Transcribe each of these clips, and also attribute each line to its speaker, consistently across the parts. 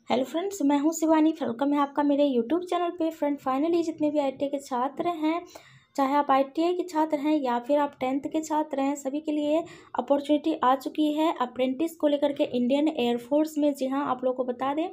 Speaker 1: Hello friends, मैं हूं Shivani. Welcome है आपका मेरे यूट्यूब चैनल पे। फ्रेंड, फाइनली जितने भी आईटीआई के छात्र हैं, चाहे आप आईटीआई के छात्र हैं या फिर आप 10th के छात्र हैं, सभी के लिए अपॉर्चुनिटी आ चुकी है अप्रेंटिस को लेकर के इंडियन एयरफोर्स में। जी हाँ, आप लोगों को बता दें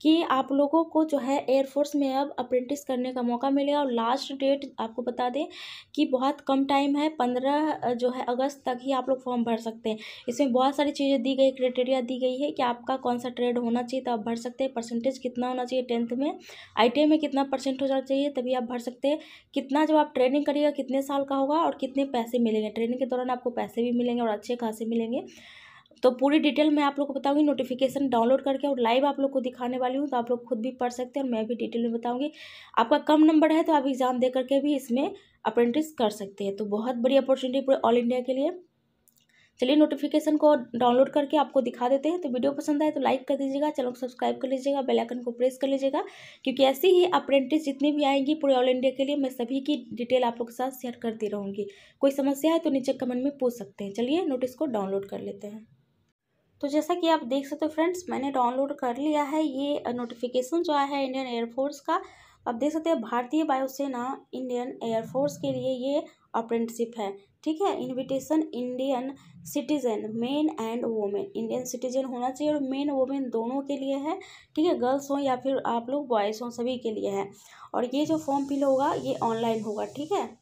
Speaker 1: कि आप लोगों को जो है एयरफोर्स में अब अप्रेंटिस करने का मौका मिलेगा। और लास्ट डेट आपको बता दें कि बहुत कम टाइम है, 15 जो है अगस्त तक ही आप लोग फॉर्म भर सकते हैं। इसमें बहुत सारी चीज़ें दी गई, क्राइटेरिया दी गई है कि आपका कौन सा ट्रेड होना चाहिए तो आप भर सकते हैं। परसेंटेज कितना होना चाहिए 10th में, आईटीआई में कितना परसेंट हो जाना चाहिए तभी आप भर सकते हैं। कितना जब आप ट्रेनिंग करिएगा कितने साल का होगा और कितने पैसे मिलेंगे। ट्रेनिंग के दौरान आपको पैसे भी मिलेंगे और अच्छे खासे मिलेंगे। तो पूरी डिटेल मैं आप लोग को बताऊंगी। नोटिफिकेशन डाउनलोड करके और लाइव आप लोग को दिखाने वाली हूँ, तो आप लोग खुद भी पढ़ सकते हैं और मैं भी डिटेल में बताऊंगी। आपका कम नंबर है तो आप एग्जाम दे करके भी इसमें अप्रेंटिस कर सकते हैं। तो बहुत बड़ी अपॉर्चुनिटी पूरे ऑल इंडिया के लिए। चलिए नोटिफिकेशन को डाउनलोड करके आपको दिखा देते हैं। तो वीडियो पसंद आए तो लाइक कर दीजिएगा, चैनल को सब्सक्राइब कर लीजिएगा, बेल आइकन को प्रेस कर लीजिएगा, क्योंकि ऐसी ही अप्रेंटिस जितनी भी आएंगी पूरे ऑल इंडिया के लिए मैं सभी की डिटेल आप लोग के साथ शेयर करती रहूँगी। कोई समस्या है तो नीचे कमेंट में पूछ सकते हैं। चलिए नोटिस को डाउनलोड कर लेते हैं। तो जैसा कि आप देख सकते हो फ्रेंड्स, मैंने डाउनलोड कर लिया है ये नोटिफिकेशन जो आया है इंडियन एयरफोर्स का। आप देख सकते हैं भारतीय वायुसेना इंडियन एयरफोर्स के लिए ये अप्रेंटिसशिप है। ठीक है, invitation Indian citizen main and women, Indian citizen होना चाहिए और मेन वोमेन दोनों के लिए है। ठीक है, गर्ल्स हो या फिर आप लोग बॉयज़ हो, सभी के लिए है। और ये जो फॉर्म फिल होगा ये ऑनलाइन होगा। ठीक है,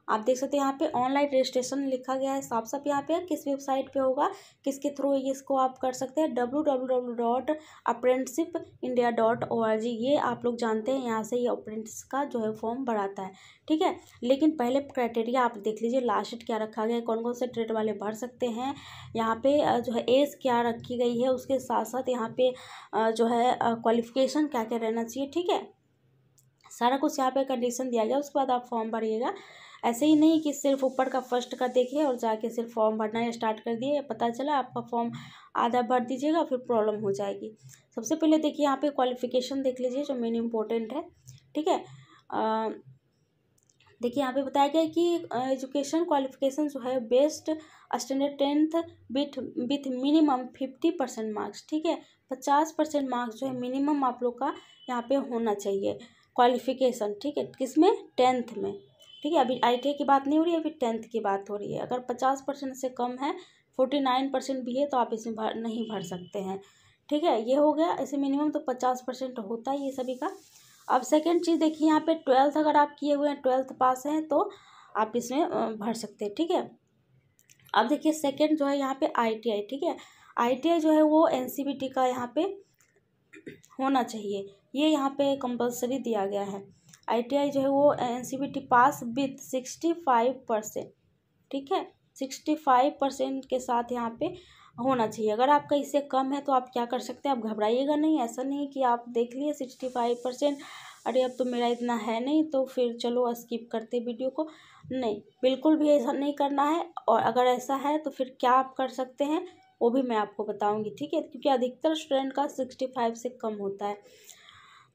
Speaker 1: आप देख सकते हैं यहाँ पे ऑनलाइन रजिस्ट्रेशन लिखा गया है साफ साफ। यहाँ पे किस वेबसाइट पे होगा, किसके थ्रू इसको आप कर सकते हैं, www.apprenticeshipindia.org। ये आप लोग जानते हैं, यहाँ से ये अप्रेंटिस का जो है फॉर्म भराता है। ठीक है, लेकिन पहले क्राइटेरिया आप देख लीजिए, लास्ट डेट क्या रखा गया है, कौन कौन से ट्रेड वाले भर सकते हैं। यहाँ पे जो है एज क्या रखी गई है, उसके साथ साथ यहाँ पे जो है क्वालिफिकेशन क्या क्या रहना चाहिए। ठीक है, सारा कुछ यहाँ पे कंडीशन दिया गया, उसके बाद आप फॉर्म भरिएगा। ऐसे ही नहीं कि सिर्फ ऊपर का फर्स्ट का देखिए और जाके सिर्फ फॉर्म भरना स्टार्ट कर दिए, पता चला आपका फॉर्म आधा भर दीजिएगा फिर प्रॉब्लम हो जाएगी। सबसे पहले देखिए यहाँ पे क्वालिफिकेशन देख लीजिए जो मेन इम्पोर्टेंट है। ठीक है, देखिए यहाँ पे बताया गया है कि एजुकेशन क्वालिफिकेशन जो है best standard 10th with minimum 50% marks. ठीक है, 50% मार्क्स जो है मिनिमम आप लोग का यहाँ पे होना चाहिए क्वालिफिकेशन। ठीक है, किसमें, 10th में। ठीक है, अभी आईटीआई की बात नहीं हो रही है, अभी 10th की बात हो रही है। अगर 50% से कम है, 49% भी है तो आप इसमें नहीं भर सकते हैं। ठीक है, ये हो गया। ऐसे मिनिमम तो 50% होता है ये सभी का। अब सेकेंड चीज़ देखिए यहाँ पे 12th अगर आप किए हुए हैं, 12th पास हैं तो आप इसमें भर सकते हैं। ठीक है, अब देखिए सेकेंड जो है यहाँ पे आईटीआई। ठीक है, आईटीआई जो है वो एनसीवीटी का यहाँ पे होना चाहिए, ये यहाँ पे कंपलसरी दिया गया है। आईटीआई जो है वो एनसीवीटी पास विथ 65%। ठीक है, 65% के साथ यहाँ पे होना चाहिए। अगर आपका इससे कम है तो आप क्या कर सकते हैं, आप घबराइएगा नहीं। ऐसा नहीं कि आप देख लिए 65%, अरे अब तो मेरा इतना है नहीं तो फिर चलो स्किप करते वीडियो को। नहीं, बिल्कुल भी ऐसा नहीं करना है। और अगर ऐसा है तो फिर क्या आप कर सकते हैं वो भी मैं आपको बताऊंगी। ठीक है, क्योंकि अधिकतर स्टूडेंट का 65 से कम होता है।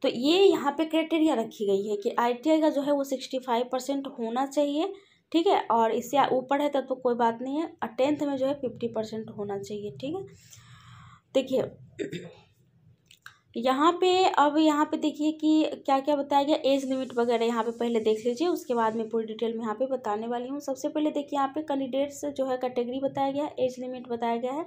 Speaker 1: तो ये यहाँ पे क्राइटेरिया रखी गई है कि आईटीआई का जो है वो 65% होना चाहिए। ठीक है, और इससे ऊपर है तब तो कोई बात नहीं है। और 10th में जो है 50% होना चाहिए। ठीक है, देखिए यहाँ पे, अब यहाँ पे देखिए कि क्या क्या बताया गया, एज लिमिट वगैरह यहाँ पे पहले देख लीजिए, उसके बाद में पूरी डिटेल में यहाँ पे बताने वाली हूँ। सबसे पहले देखिए यहाँ पे कैंडिडेट्स जो है कैटेगरी बताया गया है, एज लिमिट बताया गया है।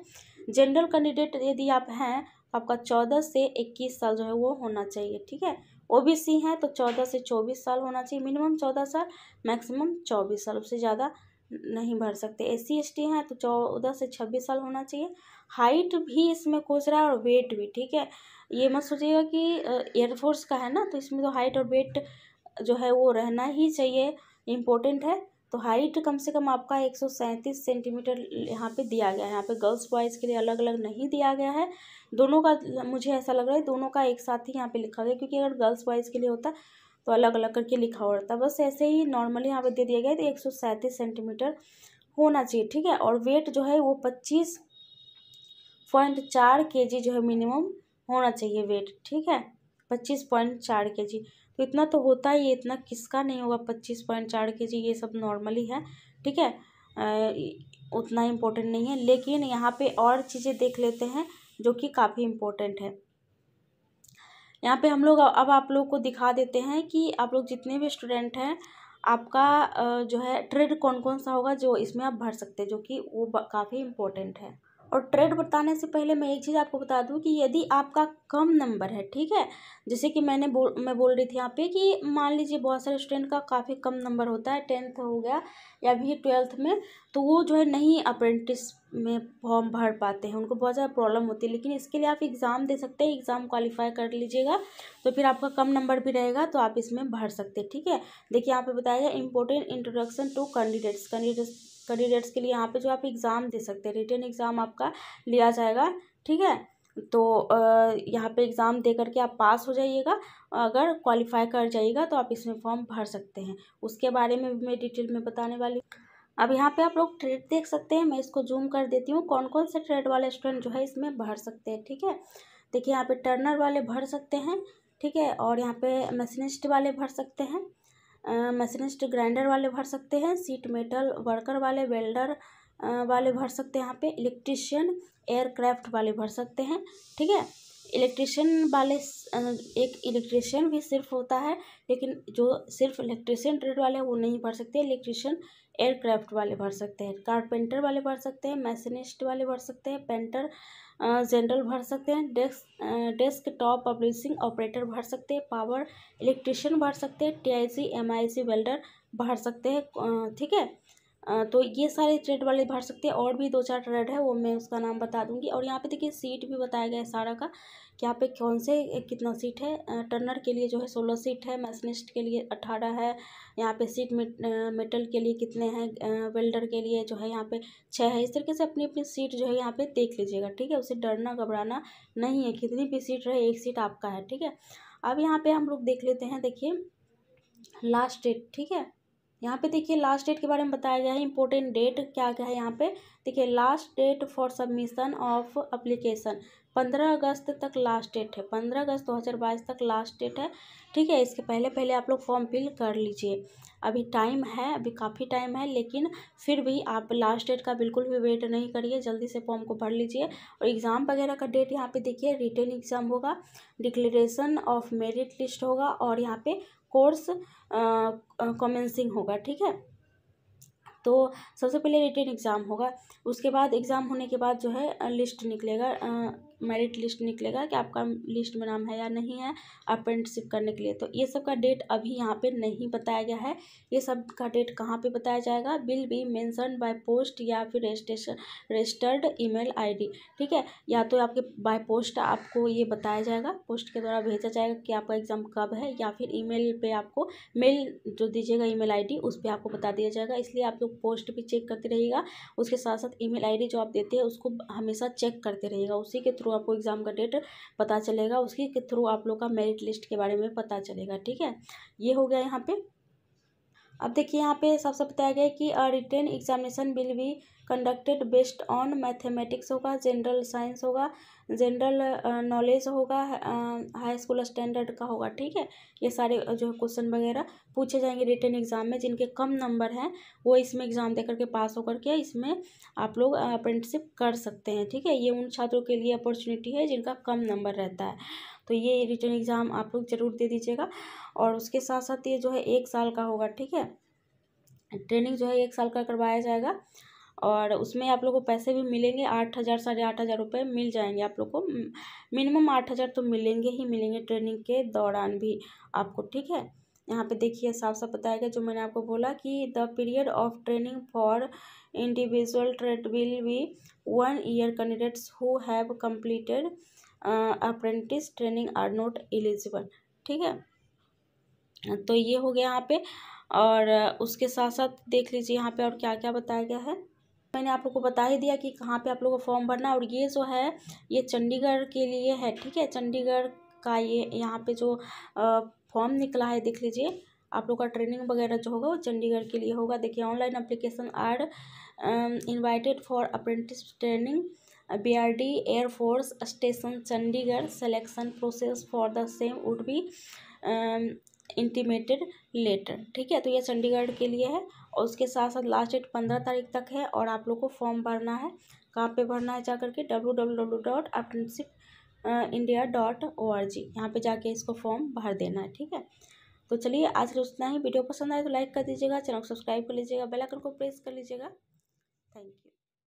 Speaker 1: जनरल कैंडिडेट यदि आप हैं, आपका 14 से 21 साल जो है वो होना चाहिए। ठीक है, ओबीसी हैं तो 14 से 24 साल होना चाहिए, मिनिमम 14 साल, मैक्सिमम 24 साल, उससे ज़्यादा नहीं भर सकते। एससी एसटी हैं तो 14 से 26 साल होना चाहिए। हाइट भी इसमें पूछ रहा है और वेट भी। ठीक है, ये मत सोचिएगा कि एयरफोर्स का है ना तो इसमें तो हाइट और वेट जो है वो रहना ही चाहिए, इम्पोर्टेंट है। तो हाइट कम से कम आपका 137 सेंटीमीटर यहाँ पे दिया गया है। यहाँ पे गर्ल्स बॉयज़ के लिए अलग अलग नहीं दिया गया है, दोनों का मुझे ऐसा लग रहा है दोनों का एक साथ ही यहाँ पे लिखा गया, क्योंकि अगर गर्ल्स बॉयज़ के लिए होता तो अलग अलग करके लिखा होता। बस ऐसे ही नॉर्मली यहाँ पे दे दिया गया है तो 137 सेंटीमीटर होना चाहिए। ठीक है, और वेट जो है वो 25.4 kg जो है मिनिमम होना चाहिए वेट। ठीक है, 25.4 kg, तो इतना तो होता ही है, इतना किसका नहीं होगा 25.4 kg, ये सब नॉर्मली है। ठीक है, उतना इम्पोर्टेंट नहीं है। लेकिन यहाँ पे और चीज़ें देख लेते हैं जो कि काफ़ी इम्पोर्टेंट है। यहाँ पे हम लोग अब आप लोग को दिखा देते हैं कि आप लोग जितने भी स्टूडेंट हैं आपका जो है ट्रेड कौन कौन सा होगा जो इसमें आप भर सकते हैं, जो कि वो काफ़ी इम्पोर्टेंट है। और ट्रेड बताने से पहले मैं एक चीज़ आपको बता दूं कि यदि आपका कम नंबर है, ठीक है, जैसे कि मैं बोल रही थी यहाँ पे कि मान लीजिए बहुत सारे स्टूडेंट का काफ़ी कम नंबर होता है, 10th हो गया या भी 12th में, तो वो जो है नहीं अप्रेंटिस में फॉर्म भर पाते हैं, उनको बहुत ज़्यादा प्रॉब्लम होती है। लेकिन इसके लिए आप एग्ज़ाम दे सकते हैं, एग्ज़ाम क्वालिफाई कर लीजिएगा तो फिर आपका कम नंबर भी रहेगा तो आप इसमें भर सकते हैं, ठीक है। देखिए यहाँ पे बताया गया इंपॉर्टेंट इंट्रोडक्शन टू कैंडिडेट्स के लिए यहाँ पे जो आप एग्ज़ाम दे सकते हैं, रिटन एग्ज़ाम आपका लिया जाएगा, ठीक है। तो यहाँ पे एग्ज़ाम दे करके आप पास हो जाइएगा, अगर क्वालिफाई कर जाइएगा तो आप इसमें फॉर्म भर सकते हैं। उसके बारे में भी मैं डिटेल में बताने वाली हूँ। अब यहाँ पे आप लोग ट्रेड देख सकते हैं, मैं इसको जूम कर देती हूँ, कौन कौन से ट्रेड वाले स्टूडेंट जो है इसमें भर सकते हैं, ठीक है। देखिए यहाँ पे टर्नर वाले भर सकते हैं, ठीक है, और यहाँ पे मशीनिस्ट वाले भर सकते हैं, मशीनिस्ट ग्राइंडर वाले भर सकते हैं, सीट मेटल वर्कर वाले, वेल्डर वाले भर सकते हैं, यहाँ पे इलेक्ट्रिशियन एयरक्राफ्ट वाले भर सकते हैं, ठीक है। इलेक्ट्रिशियन वाले एक इलेक्ट्रिशियन भी सिर्फ होता है, लेकिन जो सिर्फ इलेक्ट्रिशियन ट्रेड वाले हैं वो नहीं भर सकते, इलेक्ट्रिशियन एयरक्राफ्ट वाले भर सकते हैं, कारपेंटर वाले भर सकते हैं, मैशनिस्ट वाले भर सकते हैं, पेंटर जनरल भर सकते हैं, डेस्कटॉप पब्लिशिंग ऑपरेटर भर सकते हैं, पावर इलेक्ट्रिशियन भर सकते हैं, TIC MIC वेल्डर भर सकते हैं, ठीक है। तो ये सारे ट्रेड वाले भर सकते हैं, और भी 2-4 ट्रेड है वो मैं उसका नाम बता दूंगी। और यहाँ पे देखिए सीट भी बताया गया है सारा का कि यहाँ पे कौन से कितना सीट है। टर्नर के लिए जो है 16 सीट है, मैशनिस्ट के लिए 18 है, यहाँ पे सीट मेटल के लिए कितने हैं, वेल्डर के लिए जो है यहाँ पे 6 है। इस तरीके से अपनी अपनी सीट जो है यहाँ पे देख लीजिएगा, ठीक है। उसे डरना घबराना नहीं है, कितनी भी सीट रहे एक सीट आपका है, ठीक है। अब यहाँ पे हम लोग देख लेते हैं, देखिए लास्ट डेट, ठीक है। यहाँ पे देखिए लास्ट डेट के बारे में बताया गया है, इंपॉर्टेंट डेट क्या क्या है यहाँ पे। देखिए last date for submission of application 15 अगस्त तक लास्ट डेट है, 15 अगस्त 2022 तक लास्ट डेट है, ठीक है। इसके पहले पहले आप लोग फॉर्म फिल कर लीजिए, अभी टाइम है, अभी काफ़ी टाइम है, लेकिन फिर भी आप लास्ट डेट का बिल्कुल भी वेट नहीं करिए, जल्दी से फॉर्म को भर लीजिए। और एग्ज़ाम वगैरह का डेट यहाँ पे देखिए, रिटन एग्ज़ाम होगा, डिक्लेरेशन ऑफ मेरिट लिस्ट होगा, और यहाँ पे कोर्स कमेंसिंग होगा, ठीक है। तो सबसे पहले रिटन एग्ज़ाम होगा, उसके बाद एग्ज़ाम होने के बाद जो है लिस्ट निकलेगा, मेरिट लिस्ट निकलेगा कि आपका लिस्ट में नाम है या नहीं है अप्रेंटिसशिप करने के लिए। तो ये सब का डेट अभी यहाँ पे नहीं बताया गया है, ये सब का डेट कहाँ पे बताया जाएगा, will be mention by post या फिर रजिस्टर्ड ईमेल ID, ठीक है। या तो आपके बाय पोस्ट आपको ये बताया जाएगा, पोस्ट के द्वारा भेजा जाएगा कि आपका एग्ज़ाम कब है, या फिर ईमेल पे आपको मेल जो दीजिएगा ईमेल ID उस पर आपको बता दिया जाएगा। इसलिए आप लोग पोस्ट भी चेक करते रहिएगा, उसके साथ साथ ईमेल ID जो आप देते हैं उसको हमेशा चेक करते रहिएगा, उसी के थ्रू आपको एग्ज़ाम का डेट पता चलेगा, उसी के थ्रू आप लोग का मेरिट लिस्ट के बारे में पता चलेगा, ठीक है। ये हो गया यहाँ पे। अब देखिए यहाँ पे सबसे बताया गया है कि written examination will be conducted based on mathematics होगा, जनरल साइंस होगा, जनरल नॉलेज होगा, हाई स्कूल स्टैंडर्ड का होगा, ठीक है। ये सारे जो क्वेश्चन वगैरह पूछे जाएंगे रिटन एग्ज़ाम में, जिनके कम नंबर हैं वो इसमें एग्ज़ाम दे करके पास होकर के इसमें आप लोग अप्रेंटिसशिप कर सकते हैं, ठीक है। ये उन छात्रों के लिए अपॉर्चुनिटी है जिनका कम नंबर रहता है, तो ये रिटन एग्ज़ाम आप लोग ज़रूर दे दीजिएगा। और उसके साथ साथ ये जो है 1 साल का होगा, ठीक है। ट्रेनिंग जो है 1 साल का करवाया जाएगा, और उसमें आप लोगों को पैसे भी मिलेंगे, 8,000 8,500 रुपये मिल जाएंगे आप लोग को, मिनिमम 8,000 तो मिलेंगे ही मिलेंगे ट्रेनिंग के दौरान भी आपको, ठीक है। यहाँ पे देखिए साफ साफ बताया गया जो मैंने आपको बोला कि the period of training for individual trade will be 1 year, candidates who have completed apprentice training are not eligible, ठीक है। तो ये हो गया यहाँ पे। और उसके साथ साथ देख लीजिए यहाँ पे और क्या क्या बताया गया है, मैंने आप लोग को बता ही दिया कि कहाँ पे आप लोगों को फॉर्म भरना। और ये जो है ये चंडीगढ़ के लिए है, ठीक है। चंडीगढ़ का ये यहाँ पे जो फॉर्म निकला है देख लीजिए, आप लोग का ट्रेनिंग वगैरह जो होगा वो चंडीगढ़ के लिए होगा। देखिए online application are invited for apprentice training BRD air force station Chandigarh, selection process for the same would be intimated later, ठीक है। तो ये चंडीगढ़ के लिए है, और उसके साथ साथ लास्ट डेट 15 तारीख तक है। और आप लोग को फॉर्म भरना है, कहाँ पे भरना है जा करके www.apprenticeship india.org, यहाँ पे जाके इसको फॉर्म भर देना है। ठीक है, तो चलिए आज के उतना ही। वीडियो पसंद आए तो लाइक कर दीजिएगा, चैनल को सब्सक्राइब कर लीजिएगा, बेल आइकन को प्रेस कर लीजिएगा। Thank you.